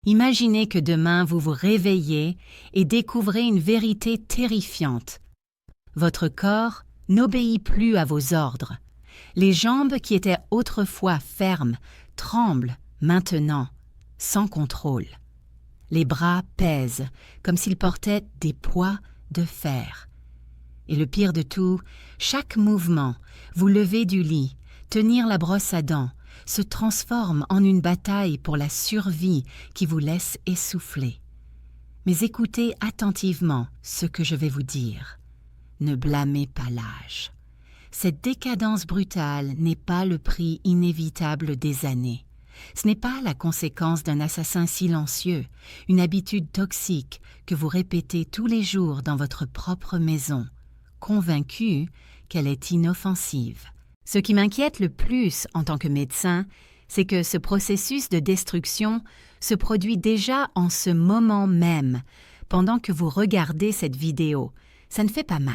Imaginez que demain vous vous réveillez et découvrez une vérité terrifiante. Votre corps n'obéit plus à vos ordres. Les jambes qui étaient autrefois fermes tremblent maintenant, sans contrôle. Les bras pèsent, comme s'ils portaient des poids de fer. Et le pire de tout, chaque mouvement, vous lever du lit, tenir la brosse à dents, se transforme en une bataille pour la survie qui vous laisse essouffler. Mais écoutez attentivement ce que je vais vous dire. Ne blâmez pas l'âge. Cette décadence brutale n'est pas le prix inévitable des années. Ce n'est pas la conséquence d'un assassin silencieux, une habitude toxique que vous répétez tous les jours dans votre propre maison, convaincu qu'elle est inoffensive. Ce qui m'inquiète le plus en tant que médecin, c'est que ce processus de destruction se produit déjà en ce moment même, pendant que vous regardez cette vidéo. Ça ne fait pas mal.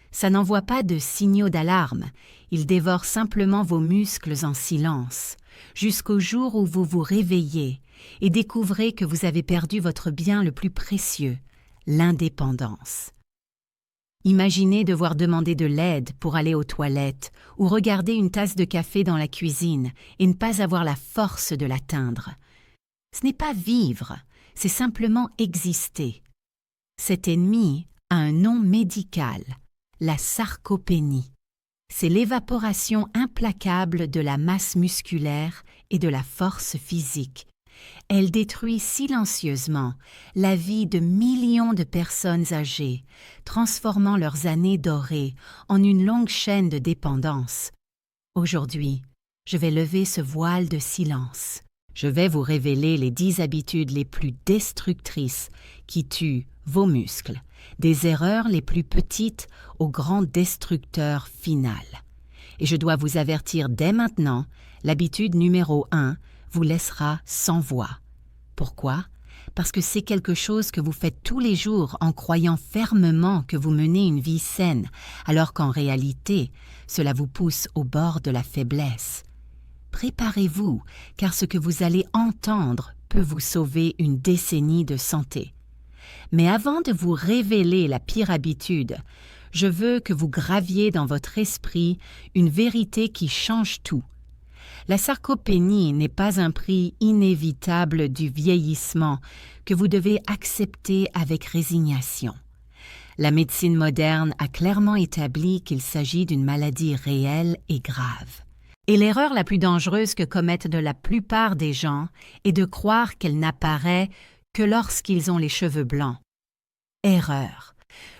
Ça n'envoie pas de signaux d'alarme, il dévore simplement vos muscles en silence, jusqu'au jour où vous vous réveillez et découvrez que vous avez perdu votre bien le plus précieux, l'indépendance. Imaginez devoir demander de l'aide pour aller aux toilettes ou regarder une tasse de café dans la cuisine et ne pas avoir la force de l'atteindre. Ce n'est pas vivre, c'est simplement exister. Cet ennemi a un nom médical, la sarcopénie. C'est l'évaporation implacable de la masse musculaire et de la force physique. Elle détruit silencieusement la vie de millions de personnes âgées, transformant leurs années dorées en une longue chaîne de dépendance. Aujourd'hui, je vais lever ce voile de silence. Je vais vous révéler les 10 habitudes les plus destructrices qui tuent vos muscles, des erreurs les plus petites au grand destructeur final. Et je dois vous avertir dès maintenant, l'habitude numéro 1 vous laissera sans voix. Pourquoi? Parce que c'est quelque chose que vous faites tous les jours en croyant fermement que vous menez une vie saine, alors qu'en réalité, cela vous pousse au bord de la faiblesse. Préparez-vous, car ce que vous allez entendre peut vous sauver une décennie de santé. Mais avant de vous révéler la pire habitude, je veux que vous graviez dans votre esprit une vérité qui change tout. La sarcopénie n'est pas un prix inévitable du vieillissement que vous devez accepter avec résignation. La médecine moderne a clairement établi qu'il s'agit d'une maladie réelle et grave. Et l'erreur la plus dangereuse que commettent de la plupart des gens est de croire qu'elle n'apparaît que lorsqu'ils ont les cheveux blancs. Erreur.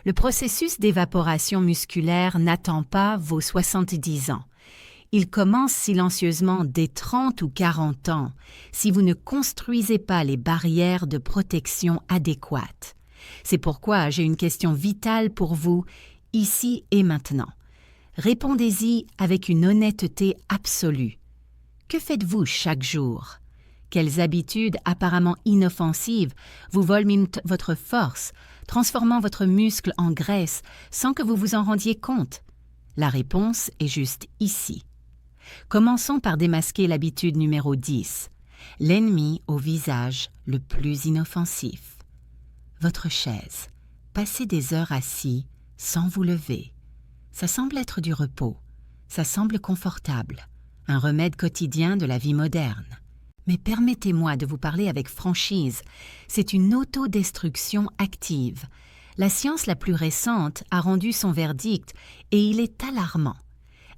Le processus d'évaporation musculaire n'attend pas vos 70 ans. Il commence silencieusement dès 30 ou 40 ans si vous ne construisez pas les barrières de protection adéquates. C'est pourquoi j'ai une question vitale pour vous, ici et maintenant. Répondez-y avec une honnêteté absolue. Que faites-vous chaque jour? Quelles habitudes apparemment inoffensives vous volent votre force, transformant votre muscle en graisse sans que vous vous en rendiez compte? La réponse est juste ici. Commençons par démasquer l'habitude numéro 10, l'ennemi au visage le plus inoffensif. Votre chaise. Passez des heures assis sans vous lever. Ça semble être du repos, ça semble confortable, un remède quotidien de la vie moderne. Mais permettez-moi de vous parler avec franchise, c'est une autodestruction active. La science la plus récente a rendu son verdict et il est alarmant.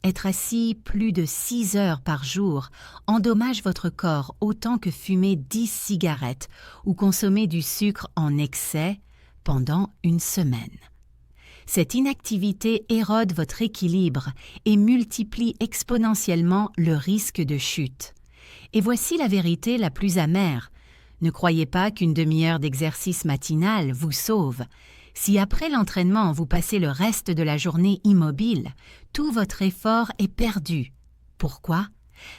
Être assis plus de 6 heures par jour endommage votre corps autant que fumer 10 cigarettes ou consommer du sucre en excès pendant une semaine. Cette inactivité érode votre équilibre et multiplie exponentiellement le risque de chute. Et voici la vérité la plus amère. Ne croyez pas qu'une demi-heure d'exercice matinal vous sauve. Si après l'entraînement vous passez le reste de la journée immobile, tout votre effort est perdu. Pourquoi?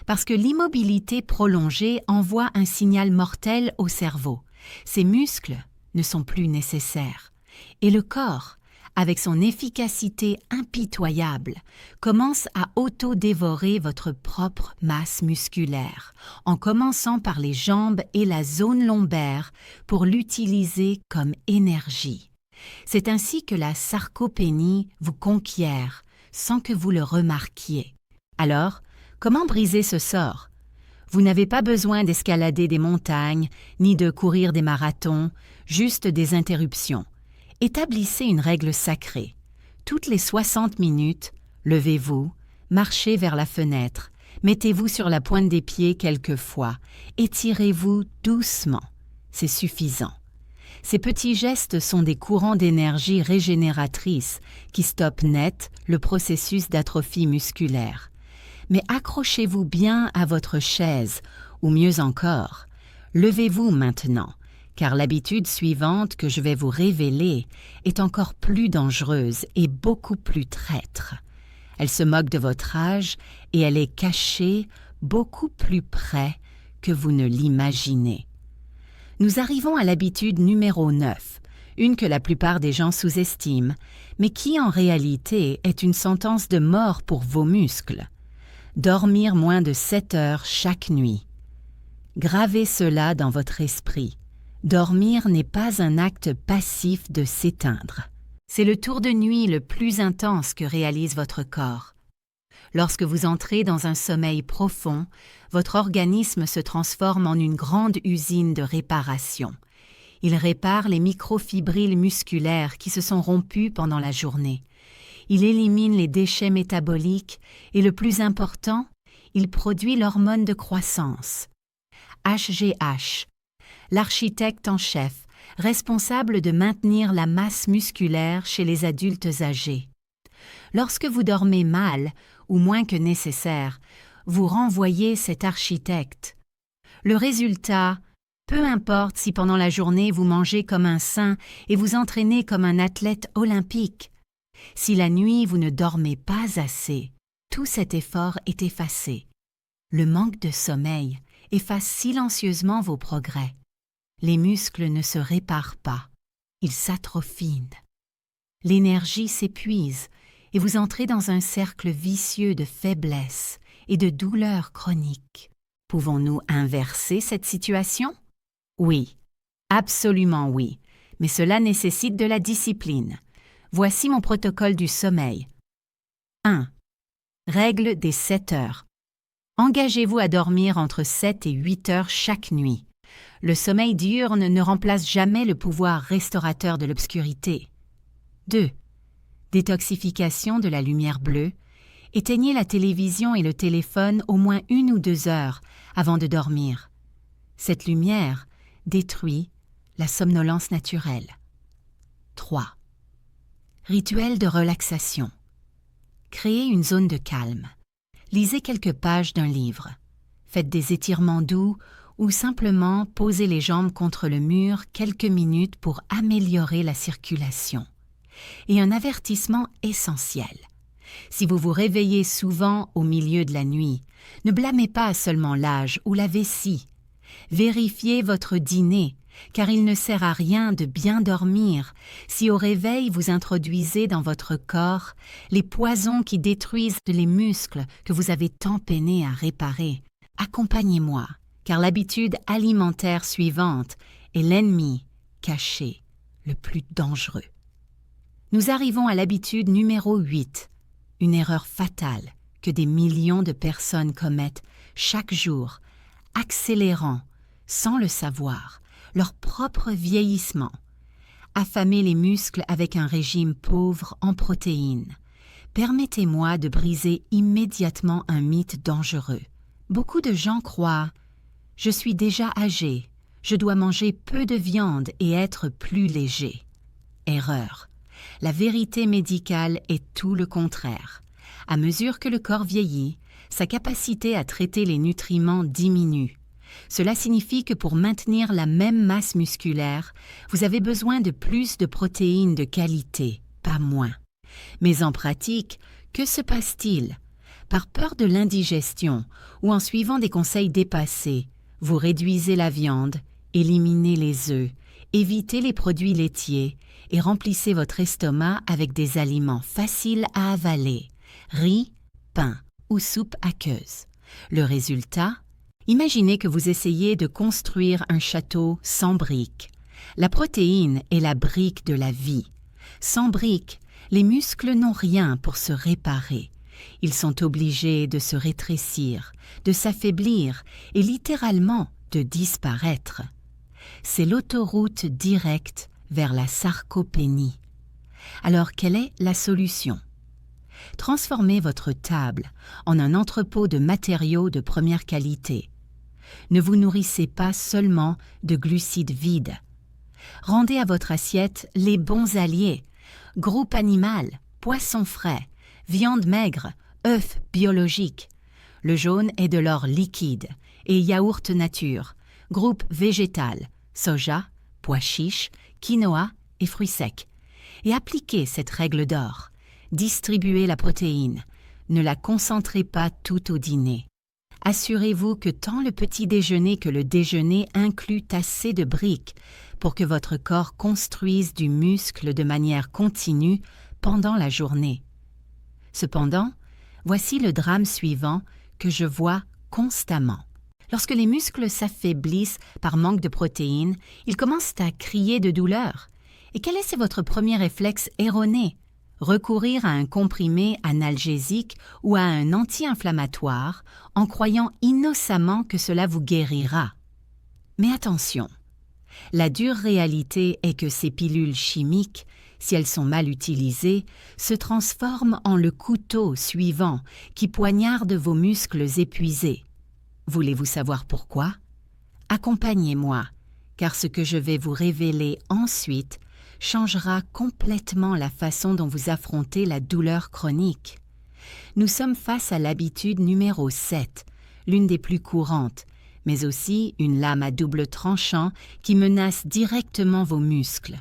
Parce que l'immobilité prolongée envoie un signal mortel au cerveau. Ces muscles ne sont plus nécessaires. Et le corps, avec son efficacité impitoyable, commence à auto-dévorer votre propre masse musculaire, en commençant par les jambes et la zone lombaire pour l'utiliser comme énergie. C'est ainsi que la sarcopénie vous conquiert, sans que vous le remarquiez. Alors, comment briser ce sort? Vous n'avez pas besoin d'escalader des montagnes, ni de courir des marathons, juste des interruptions. Établissez une règle sacrée. Toutes les 60 minutes, levez-vous, marchez vers la fenêtre, mettez-vous sur la pointe des pieds quelques fois, étirez-vous doucement. C'est suffisant. Ces petits gestes sont des courants d'énergie régénératrices qui stoppent net le processus d'atrophie musculaire. Mais accrochez-vous bien à votre chaise, ou mieux encore, levez-vous maintenant, car l'habitude suivante que je vais vous révéler est encore plus dangereuse et beaucoup plus traître. Elle se moque de votre âge et elle est cachée beaucoup plus près que vous ne l'imaginez. Nous arrivons à l'habitude numéro 9, une que la plupart des gens sous-estiment, mais qui en réalité est une sentence de mort pour vos muscles. Dormir moins de 7 heures chaque nuit. Gravez cela dans votre esprit. Dormir n'est pas un acte passif de s'éteindre. C'est le tour de nuit le plus intense que réalise votre corps. Lorsque vous entrez dans un sommeil profond, votre organisme se transforme en une grande usine de réparation. Il répare les microfibrilles musculaires qui se sont rompues pendant la journée. Il élimine les déchets métaboliques et, le plus important, il produit l'hormone de croissance. HGH, l'architecte en chef, responsable de maintenir la masse musculaire chez les adultes âgés. Lorsque vous dormez mal, ou moins que nécessaire, vous renvoyez cet architecte. Le résultat, peu importe si pendant la journée vous mangez comme un saint et vous entraînez comme un athlète olympique, si la nuit vous ne dormez pas assez, tout cet effort est effacé. Le manque de sommeil efface silencieusement vos progrès. Les muscles ne se réparent pas, ils s'atrophient. L'énergie s'épuise et vous entrez dans un cercle vicieux de faiblesse et de douleurs chroniques. Pouvons-nous inverser cette situation? Oui, absolument oui, mais cela nécessite de la discipline. Voici mon protocole du sommeil. 1. Règle des 7 heures. Engagez-vous à dormir entre 7 et 8 heures chaque nuit. Le sommeil diurne ne remplace jamais le pouvoir restaurateur de l'obscurité. 2. Détoxification de la lumière bleue. Éteignez la télévision et le téléphone au moins 1 ou 2 heures avant de dormir. Cette lumière détruit la somnolence naturelle. 3. Rituel de relaxation. Créez une zone de calme. Lisez quelques pages d'un livre. Faites des étirements doux ou simplement posez les jambes contre le mur quelques minutes pour améliorer la circulation. Et un avertissement essentiel. Si vous vous réveillez souvent au milieu de la nuit, ne blâmez pas seulement l'âge ou la vessie. Vérifiez votre dîner, car il ne sert à rien de bien dormir si au réveil vous introduisez dans votre corps les poisons qui détruisent les muscles que vous avez tant peiné à réparer. Accompagnez-moi, car l'habitude alimentaire suivante est l'ennemi caché le plus dangereux. Nous arrivons à l'habitude numéro 8, une erreur fatale que des millions de personnes commettent chaque jour, accélérant, sans le savoir, leur propre vieillissement. Affamer les muscles avec un régime pauvre en protéines. Permettez-moi de briser immédiatement un mythe dangereux. Beaucoup de gens croient « Je suis déjà âgé, je dois manger peu de viande et être plus léger ». Erreur. La vérité médicale est tout le contraire. À mesure que le corps vieillit, sa capacité à traiter les nutriments diminue. Cela signifie que pour maintenir la même masse musculaire, vous avez besoin de plus de protéines de qualité, pas moins. Mais en pratique, que se passe-t-il? Par peur de l'indigestion ou en suivant des conseils dépassés, vous réduisez la viande, éliminez les œufs Évitez les produits laitiers et remplissez votre estomac avec des aliments faciles à avaler, riz, pain ou soupe aqueuse. Le résultat? Imaginez que vous essayez de construire un château sans briques. La protéine est la brique de la vie. Sans briques, les muscles n'ont rien pour se réparer. Ils sont obligés de se rétrécir, de s'affaiblir et littéralement de disparaître. C'est l'autoroute directe vers la sarcopénie. Alors, quelle est la solution? Transformez votre table en un entrepôt de matériaux de première qualité. Ne vous nourrissez pas seulement de glucides vides. Rendez à votre assiette les bons alliés, groupe animal, poissons frais, viande maigre, œufs biologiques. Le jaune est de l'or liquide et yaourt nature, groupe végétal, soja, pois chiches, quinoa et fruits secs. Et appliquez cette règle d'or. Distribuez la protéine. Ne la concentrez pas tout au dîner. Assurez-vous que tant le petit déjeuner que le déjeuner incluent assez de briques pour que votre corps construise du muscle de manière continue pendant la journée. Cependant, voici le drame suivant que je vois constamment. Lorsque les muscles s'affaiblissent par manque de protéines, ils commencent à crier de douleur. Et quel est votre premier réflexe erroné? Recourir à un comprimé analgésique ou à un anti-inflammatoire en croyant innocemment que cela vous guérira. Mais attention, la dure réalité est que ces pilules chimiques, si elles sont mal utilisées, se transforment en le couteau suivant qui poignarde vos muscles épuisés. Voulez-vous savoir pourquoi? Accompagnez-moi, car ce que je vais vous révéler ensuite changera complètement la façon dont vous affrontez la douleur chronique. Nous sommes face à l'habitude numéro 7, l'une des plus courantes, mais aussi une lame à double tranchant qui menace directement vos muscles.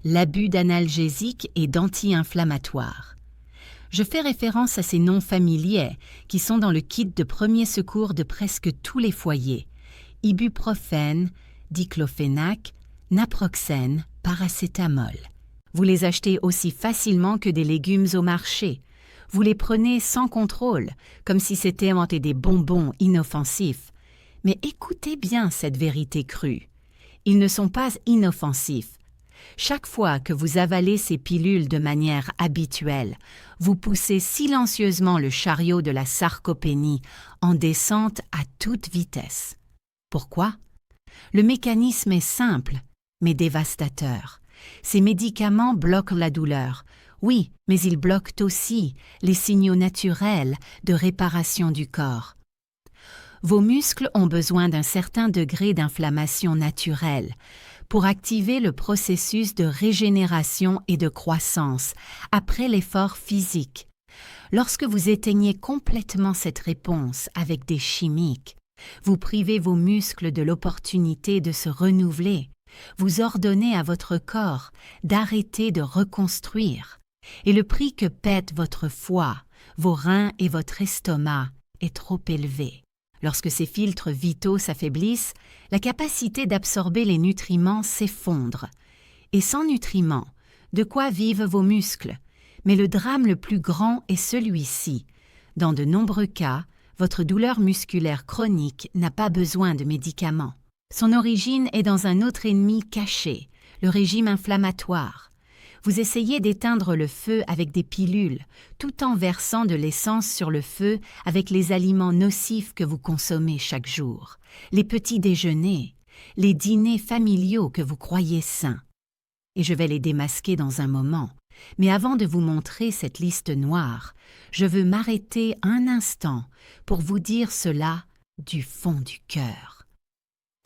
L'abus d'analgésiques et d'anti-inflammatoires. Je fais référence à ces noms familiers qui sont dans le kit de premier secours de presque tous les foyers. Ibuprofène, diclofénac, naproxène, paracétamol. Vous les achetez aussi facilement que des légumes au marché. Vous les prenez sans contrôle, comme si c'était des bonbons inoffensifs. Mais écoutez bien cette vérité crue. Ils ne sont pas inoffensifs. Chaque fois que vous avalez ces pilules de manière habituelle, vous poussez silencieusement le chariot de la sarcopénie en descente à toute vitesse. Pourquoi? Le mécanisme est simple, mais dévastateur. Ces médicaments bloquent la douleur, oui, mais ils bloquent aussi les signaux naturels de réparation du corps. Vos muscles ont besoin d'un certain degré d'inflammation naturelle pour activer le processus de régénération et de croissance après l'effort physique. Lorsque vous éteignez complètement cette réponse avec des chimiques, vous privez vos muscles de l'opportunité de se renouveler. Vous ordonnez à votre corps d'arrêter de reconstruire. Et le prix que pète votre foie, vos reins et votre estomac est trop élevé. Lorsque ces filtres vitaux s'affaiblissent, la capacité d'absorber les nutriments s'effondre. Et sans nutriments, de quoi vivent vos muscles? Mais le drame le plus grand est celui-ci. Dans de nombreux cas, votre douleur musculaire chronique n'a pas besoin de médicaments. Son origine est dans un autre ennemi caché, le régime inflammatoire. Vous essayez d'éteindre le feu avec des pilules, tout en versant de l'essence sur le feu avec les aliments nocifs que vous consommez chaque jour, les petits déjeuners, les dîners familiaux que vous croyez sains. Et je vais les démasquer dans un moment. Mais avant de vous montrer cette liste noire, je veux m'arrêter un instant pour vous dire cela du fond du cœur.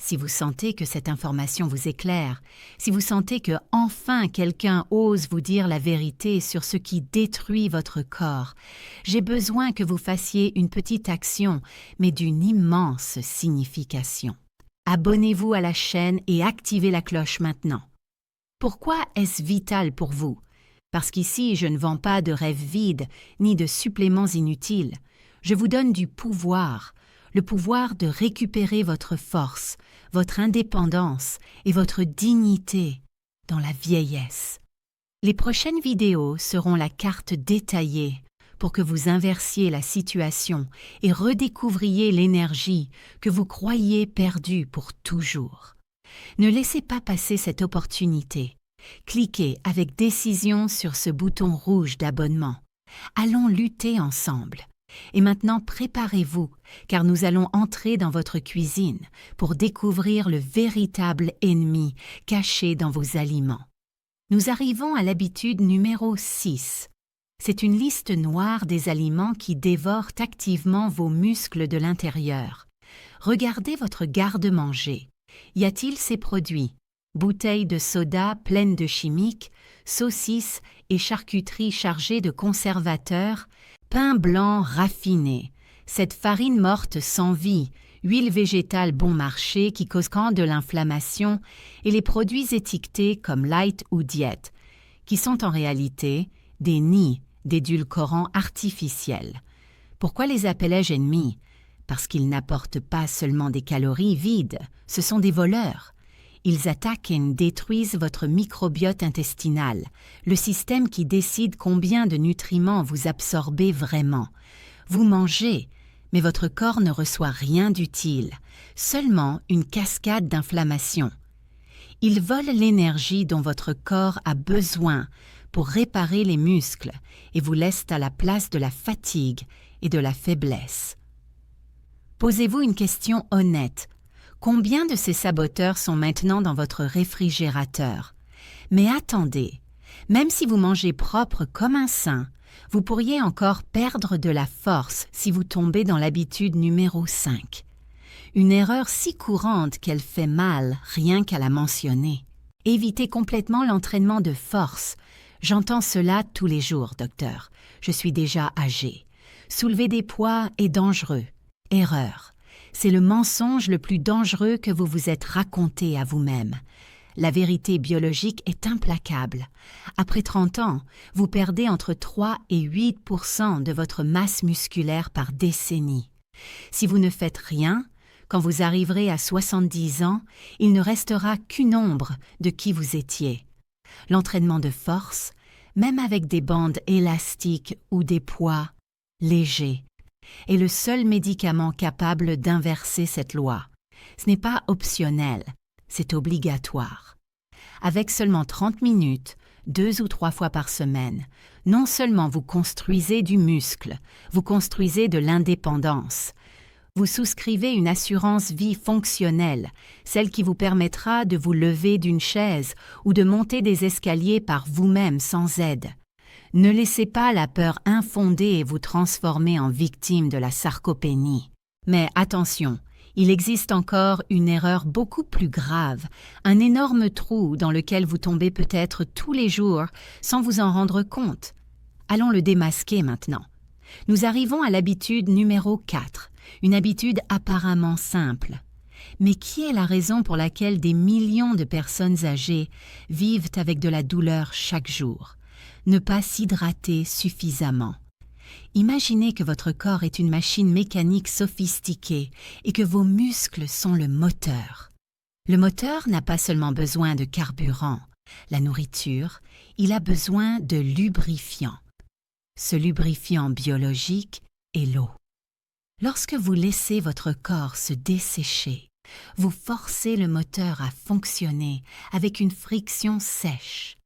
Si vous sentez que cette information vous éclaire, si vous sentez que enfin quelqu'un ose vous dire la vérité sur ce qui détruit votre corps, j'ai besoin que vous fassiez une petite action, mais d'une immense signification. Abonnez-vous à la chaîne et activez la cloche maintenant. Pourquoi est-ce vital pour vous? Parce qu'ici, je ne vends pas de rêves vides ni de suppléments inutiles. Je vous donne du pouvoir, le pouvoir de récupérer votre force, votre indépendance et votre dignité dans la vieillesse. Les prochaines vidéos seront la carte détaillée pour que vous inversiez la situation et redécouvriez l'énergie que vous croyiez perdue pour toujours. Ne laissez pas passer cette opportunité. Cliquez avec décision sur ce bouton rouge d'abonnement. Allons lutter ensemble. Et maintenant, préparez-vous, car nous allons entrer dans votre cuisine pour découvrir le véritable ennemi caché dans vos aliments. Nous arrivons à l'habitude numéro 6. C'est une liste noire des aliments qui dévorent activement vos muscles de l'intérieur. Regardez votre garde-manger. Y a-t-il ces produits? Bouteilles de soda pleines de chimiques, saucisses et charcuteries chargées de conservateurs, pain blanc raffiné, cette farine morte sans vie, huile végétale bon marché qui cause de l'inflammation et les produits étiquetés comme light ou diète, qui sont en réalité des nids d'édulcorants artificiels. Pourquoi les appelais-je ennemis? Parce qu'ils n'apportent pas seulement des calories vides, ce sont des voleurs. Ils attaquent et détruisent votre microbiote intestinal, le système qui décide combien de nutriments vous absorbez vraiment. Vous mangez, mais votre corps ne reçoit rien d'utile, seulement une cascade d'inflammation. Ils volent l'énergie dont votre corps a besoin pour réparer les muscles et vous laissent à la place de la fatigue et de la faiblesse. Posez-vous une question honnête. Combien de ces saboteurs sont maintenant dans votre réfrigérateur? Mais attendez, même si vous mangez propre comme un saint, vous pourriez encore perdre de la force si vous tombez dans l'habitude numéro 5. Une erreur si courante qu'elle fait mal rien qu'à la mentionner. Évitez complètement l'entraînement de force. J'entends cela tous les jours, docteur. Je suis déjà âgé. Soulever des poids est dangereux. Erreur. C'est le mensonge le plus dangereux que vous vous êtes raconté à vous-même. La vérité biologique est implacable. Après 30 ans, vous perdez entre 3 et 8% de votre masse musculaire par décennie. Si vous ne faites rien, quand vous arriverez à 70 ans, il ne restera qu'une ombre de qui vous étiez. L'entraînement de force, même avec des bandes élastiques ou des poids légers, est le seul médicament capable d'inverser cette loi. Ce n'est pas optionnel, c'est obligatoire. Avec seulement 30 minutes, 2 ou 3 fois par semaine, non seulement vous construisez du muscle, vous construisez de l'indépendance. Vous souscrivez une assurance vie fonctionnelle, celle qui vous permettra de vous lever d'une chaise ou de monter des escaliers par vous-même sans aide. Ne laissez pas la peur infondée vous transformer en victime de la sarcopénie. Mais attention, il existe encore une erreur beaucoup plus grave, un énorme trou dans lequel vous tombez peut-être tous les jours sans vous en rendre compte. Allons le démasquer maintenant. Nous arrivons à l'habitude numéro 4, une habitude apparemment simple. Mais qui est la raison pour laquelle des millions de personnes âgées vivent avec de la douleur chaque jour? Ne pas s'hydrater suffisamment. Imaginez que votre corps est une machine mécanique sophistiquée et que vos muscles sont le moteur. Le moteur n'a pas seulement besoin de carburant, la nourriture, il a besoin de lubrifiant. Ce lubrifiant biologique est l'eau. Lorsque vous laissez votre corps se dessécher, vous forcez le moteur à fonctionner avec une friction sèche.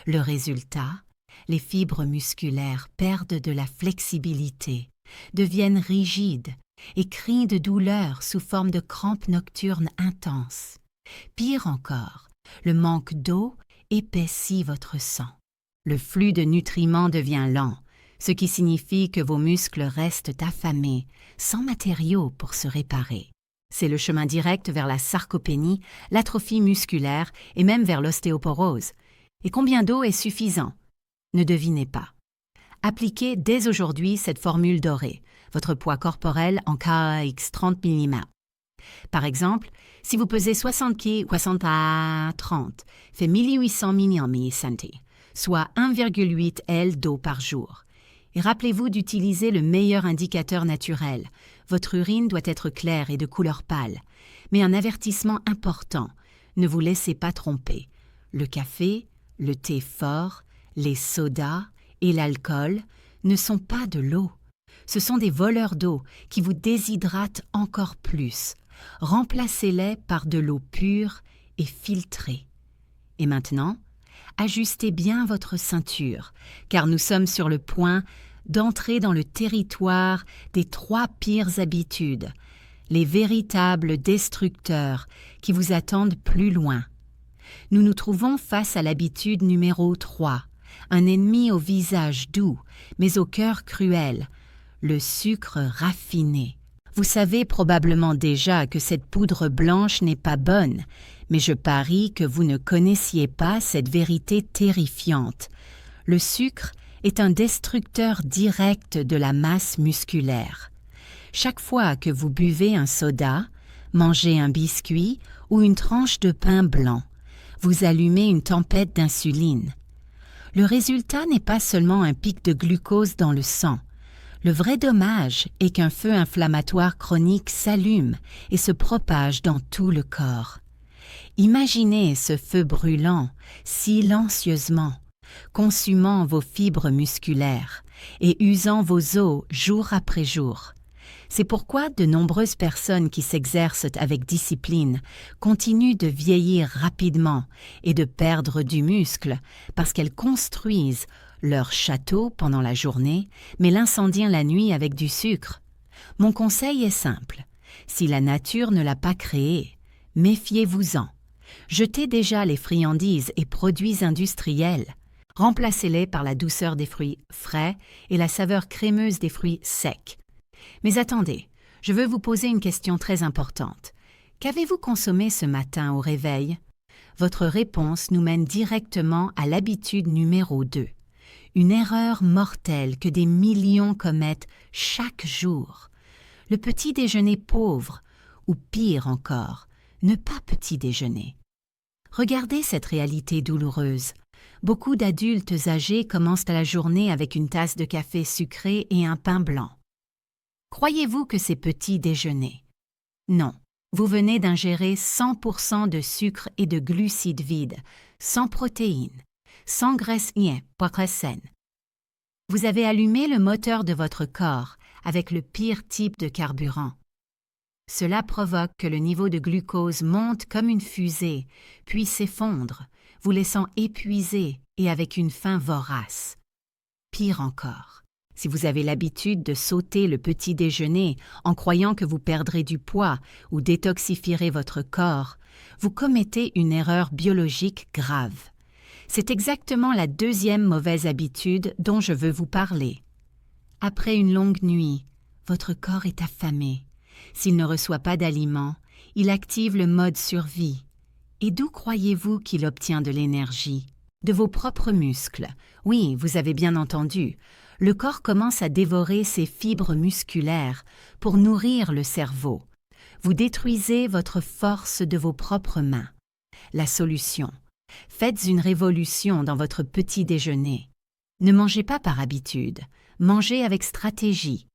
Le résultat, les fibres musculaires perdent de la flexibilité, deviennent rigides et crient de douleur sous forme de crampes nocturnes intenses. Pire encore, le manque d'eau épaissit votre sang. Le flux de nutriments devient lent, ce qui signifie que vos muscles restent affamés, sans matériaux pour se réparer. C'est le chemin direct vers la sarcopénie, l'atrophie musculaire et même vers l'ostéoporose. Et combien d'eau est suffisant? Ne devinez pas. Appliquez dès aujourd'hui cette formule dorée, votre poids corporel en kx 30 mm. Par exemple, si vous pesez 60 kg, 60 à 30 fait 1800 mg/cm, soit 1,8 L d'eau par jour. Et rappelez-vous d'utiliser le meilleur indicateur naturel, Votre urine doit être claire et de couleur pâle. Mais un avertissement important, ne vous laissez pas tromper. Le café, le thé fort, les sodas et l'alcool ne sont pas de l'eau. Ce sont des voleurs d'eau qui vous déshydratent encore plus. Remplacez-les par de l'eau pure et filtrée. Et maintenant, ajustez bien votre ceinture, car nous sommes sur le point d'entrer dans le territoire des 3 pires habitudes, les véritables destructeurs qui vous attendent plus loin. Nous nous trouvons face à l'habitude numéro 3, un ennemi au visage doux, mais au cœur cruel, le sucre raffiné. Vous savez probablement déjà que cette poudre blanche n'est pas bonne, mais je parie que vous ne connaissiez pas cette vérité terrifiante. Le sucre est un destructeur direct de la masse musculaire. Chaque fois que vous buvez un soda, mangez un biscuit ou une tranche de pain blanc, vous allumez une tempête d'insuline. Le résultat n'est pas seulement un pic de glucose dans le sang. Le vrai dommage est qu'un feu inflammatoire chronique s'allume et se propage dans tout le corps. Imaginez ce feu brûlant, silencieusement, consumant vos fibres musculaires et usant vos os jour après jour. C'est pourquoi de nombreuses personnes qui s'exercent avec discipline continuent de vieillir rapidement et de perdre du muscle parce qu'elles construisent leur château pendant la journée, mais l'incendient la nuit avec du sucre. Mon conseil est simple. Si la nature ne l'a pas créé, méfiez-vous-en. Jetez déjà les friandises et produits industriels. Remplacez-les par la douceur des fruits frais et la saveur crémeuse des fruits secs. Mais attendez, je veux vous poser une question très importante. Qu'avez-vous consommé ce matin au réveil? Votre réponse nous mène directement à l'habitude numéro 2. Une erreur mortelle que des millions commettent chaque jour. Le petit déjeuner pauvre, ou pire encore, ne pas petit déjeuner. Regardez cette réalité douloureuse. Beaucoup d'adultes âgés commencent la journée avec une tasse de café sucré et un pain blanc. Croyez-vous que c'est petit déjeuner? Non, vous venez d'ingérer 100% de sucre et de glucides vides, sans protéines, sans graisse pas saine. Vous avez allumé le moteur de votre corps avec le pire type de carburant. Cela provoque que le niveau de glucose monte comme une fusée, puis s'effondre, vous laissant épuisé et avec une faim vorace. Pire encore, si vous avez l'habitude de sauter le petit déjeuner en croyant que vous perdrez du poids ou détoxifierez votre corps, vous commettez une erreur biologique grave. C'est exactement la deuxième mauvaise habitude dont je veux vous parler. Après une longue nuit, votre corps est affamé. S'il ne reçoit pas d'aliments, il active le mode survie. Et d'où croyez-vous qu'il obtient de l'énergie? De vos propres muscles. Oui, vous avez bien entendu. Le corps commence à dévorer ses fibres musculaires pour nourrir le cerveau. Vous détruisez votre force de vos propres mains. La solution: faites une révolution dans votre petit déjeuner. Ne mangez pas par habitude, mangez avec stratégie.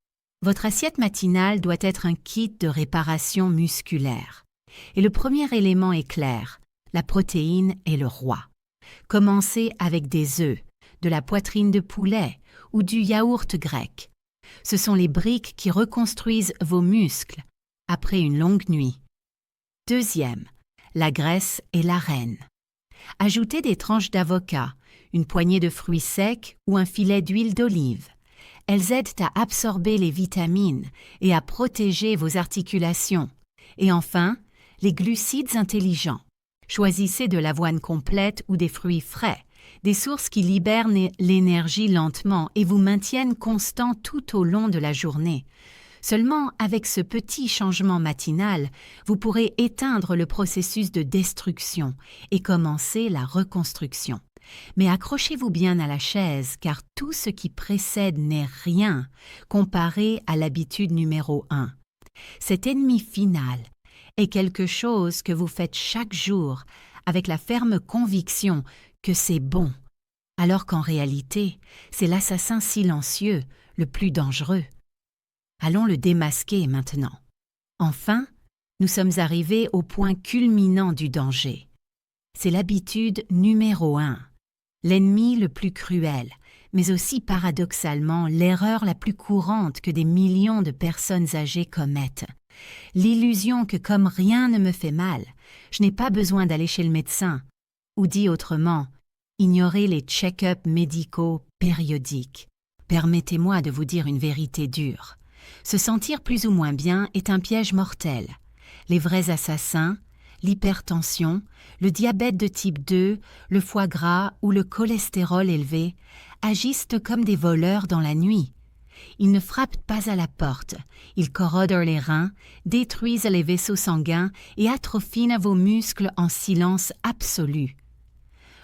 Votre assiette matinale doit être un kit de réparation musculaire. Et le premier élément est clair, la protéine est le roi. Commencez avec des œufs, de la poitrine de poulet ou du yaourt grec. Ce sont les briques qui reconstruisent vos muscles après une longue nuit. Deuxième, la graisse est la reine. Ajoutez des tranches d'avocat, une poignée de fruits secs ou un filet d'huile d'olive. Elles aident à absorber les vitamines et à protéger vos articulations. Et enfin, les glucides intelligents. Choisissez de l'avoine complète ou des fruits frais, des sources qui libèrent l'énergie lentement et vous maintiennent constant tout au long de la journée. Seulement, avec ce petit changement matinal, vous pourrez éteindre le processus de destruction et commencer la reconstruction. Mais accrochez-vous bien à la chaise, car tout ce qui précède n'est rien comparé à l'habitude numéro 1. Cet ennemi final est quelque chose que vous faites chaque jour avec la ferme conviction que c'est bon, alors qu'en réalité, c'est l'assassin silencieux le plus dangereux. Allons le démasquer maintenant. Enfin, nous sommes arrivés au point culminant du danger. C'est l'habitude numéro 1, l'ennemi le plus cruel, mais aussi paradoxalement l'erreur la plus courante que des millions de personnes âgées commettent. L'illusion que comme rien ne me fait mal, je n'ai pas besoin d'aller chez le médecin, ou dit autrement, ignorer les check-ups médicaux périodiques. Permettez-moi de vous dire une vérité dure. Se sentir plus ou moins bien est un piège mortel. Les vrais assassins, l'hypertension, le diabète de type 2, le foie gras ou le cholestérol élevé agissent comme des voleurs dans la nuit. Ils ne frappent pas à la porte, ils corrodent les reins, détruisent les vaisseaux sanguins et atrophient vos muscles en silence absolu.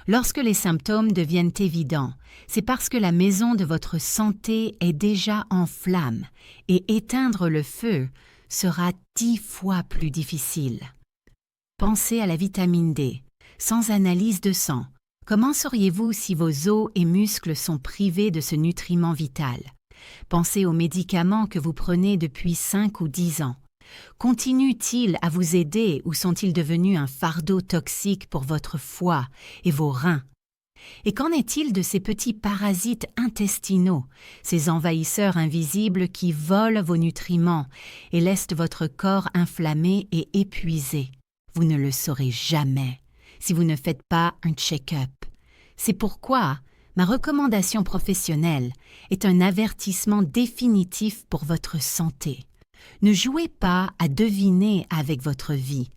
Lorsque les symptômes deviennent évidents, c'est parce que la maison de votre santé est déjà en flammes et éteindre le feu sera 10 fois plus difficile. Pensez à la vitamine D. Sans analyse de sang, comment sauriez-vous si vos os et muscles sont privés de ce nutriment vital? Pensez aux médicaments que vous prenez depuis 5 ou 10 ans. Continuent-ils à vous aider ou sont-ils devenus un fardeau toxique pour votre foie et vos reins? Et qu'en est-il de ces petits parasites intestinaux, ces envahisseurs invisibles qui volent vos nutriments et laissent votre corps inflammé et épuisé? Vous ne le saurez jamais si vous ne faites pas un check-up. C'est pourquoi ma recommandation professionnelle est un avertissement définitif pour votre santé. Ne jouez pas à deviner avec votre vie.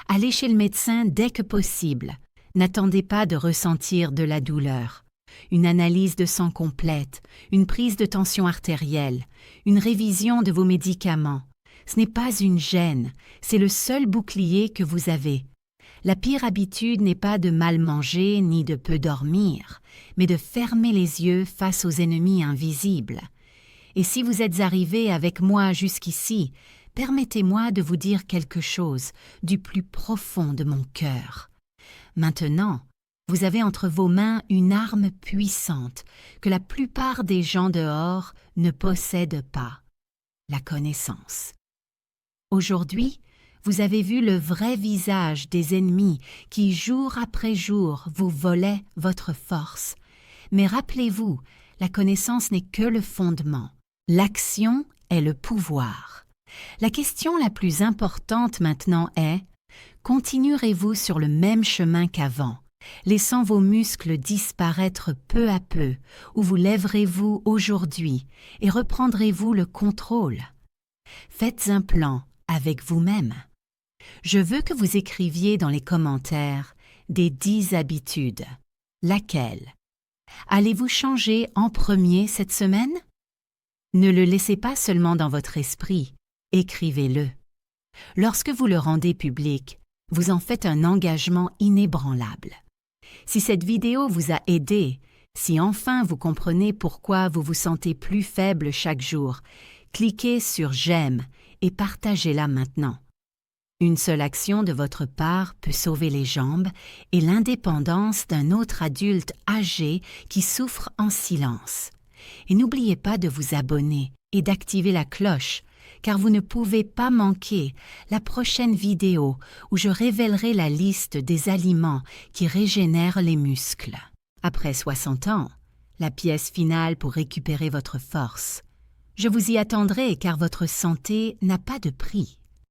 Allez chez le médecin dès que possible. N'attendez pas de ressentir de la douleur. Une analyse de sang complète, une prise de tension artérielle, une révision de vos médicaments. Ce n'est pas une gêne, c'est le seul bouclier que vous avez. La pire habitude n'est pas de mal manger ni de peu dormir, mais de fermer les yeux face aux ennemis invisibles. Et si vous êtes arrivé avec moi jusqu'ici, permettez-moi de vous dire quelque chose du plus profond de mon cœur. Maintenant, vous avez entre vos mains une arme puissante que la plupart des gens dehors ne possèdent pas, la connaissance. Aujourd'hui, vous avez vu le vrai visage des ennemis qui, jour après jour, vous volaient votre force. Mais rappelez-vous, la connaissance n'est que le fondement. L'action est le pouvoir. La question la plus importante maintenant est: continuerez-vous sur le même chemin qu'avant, laissant vos muscles disparaître peu à peu, ou vous lèverez-vous aujourd'hui et reprendrez-vous le contrôle? Faites un plan avec vous-même. Je veux que vous écriviez dans les commentaires des 10 habitudes. Laquelle? Allez-vous changer en premier cette semaine? Ne le laissez pas seulement dans votre esprit, écrivez-le. Lorsque vous le rendez public, vous en faites un engagement inébranlable. Si cette vidéo vous a aidé, si enfin vous comprenez pourquoi vous vous sentez plus faible chaque jour, cliquez sur « J'aime » et partagez-la maintenant. Une seule action de votre part peut sauver les jambes et l'indépendance d'un autre adulte âgé qui souffre en silence. Et n'oubliez pas de vous abonner et d'activer la cloche, car vous ne pouvez pas manquer la prochaine vidéo où je révélerai la liste des aliments qui régénèrent les muscles. Après 60 ans, la pièce finale pour récupérer votre force. Je vous y attendrai car votre santé n'a pas de prix.